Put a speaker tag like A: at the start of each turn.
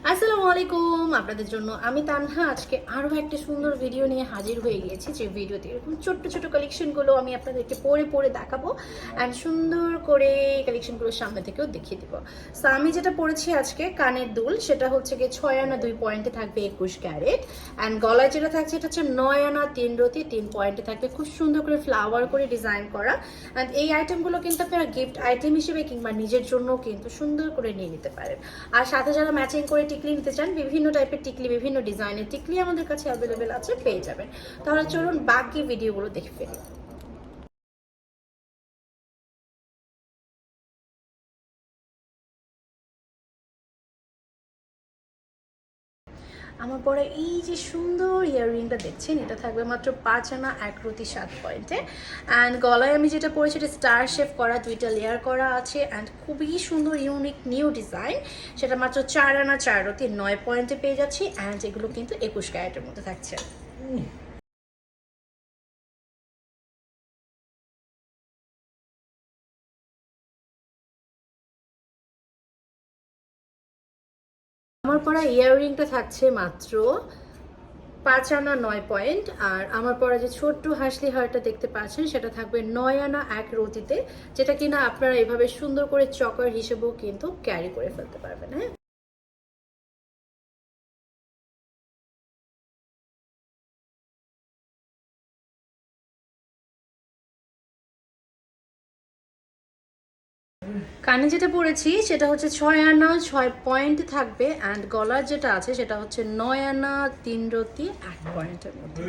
A: আসসালামু আলাইকুম, আপনাদের জন্য আমি তানহা আজকে আরও একটা সুন্দর ভিডিও নিয়ে হাজির হয়ে গিয়েছি। যে ভিডিওতে এরকম ছোট্ট ছোট কালেকশনগুলো আমি আপনাদেরকে পরে পরে দেখাবো অ্যান্ড সুন্দর করে কালেকশনগুলো সামনে থেকেও দেখিয়ে দেবো। সো আমি যেটা পরেছি আজকে কানের দুল, সেটা হচ্ছে গিয়ে 6 আনা 2 পয়েন্টে থাকবে 21 ক্যারেট, অ্যান্ড গলায় যেটা থাকছে এটা হচ্ছে 9 আনা 3 রতি 3 পয়েন্টে থাকবে, খুব সুন্দর করে ফ্লাওয়ার করে ডিজাইন করা। অ্যান্ড এই আইটেমগুলো কিন্তু আপনারা গিফট আইটেম হিসেবে কিংবা নিজের জন্য কিন্তু সুন্দর করে নিয়ে নিতে পারেন। আর সাথে যারা ম্যাচিং করে টিকলি নিতে চান, বিভিন্ন টাইপের টিকলি, বিভিন্ন ডিজাইনের টিকলি আমাদের কাছে অ্যাভেলেবেল আছে, পেয়ে যাবেন। তাহলে চলুন বাকি ভিডিওগুলো দেখে ফেলি। আমার পরে এই যে সুন্দর ইয়াররিংটা দেখছেন, এটা থাকবে মাত্র 5 আনা 1 রতি 7 পয়েন্টে। অ্যান্ড গলায় আমি যেটা পরেছি এটা স্টার শেপ করা, 2টা লেয়ার করা আছে অ্যান্ড খুবই সুন্দর ইউনিক নিউ ডিজাইন। সেটা মাত্র 4 আনা 4 রতি 9 পয়েন্টে পেয়ে যাচ্ছি, অ্যান্ড এগুলো কিন্তু 21 ক্যারেটের মধ্যে থাকছে। আমার পরা ইয়াররিংটা থাকছে মাত্র 5 আনা 9 পয়েন্ট, আর আমার পরা যে ছোট্ট হাসলি হারটা দেখতে পাচ্ছেন সেটা থাকবে 9 আনা 1 রতিতে, যেটা কিনা আপনারা এভাবে সুন্দর করে চকার হিসেবেও কিন্তু ক্যারি করে ফেলতে পারবেন। হ্যাঁ, কানে যেটা পরেছি সেটা হচ্ছে 6 আনা 6 পয়েন্ট থাকবে, অ্যান্ড গলার যেটা আছে সেটা হচ্ছে 9 আনা 3 রতি 1 পয়েন্টের মধ্যে।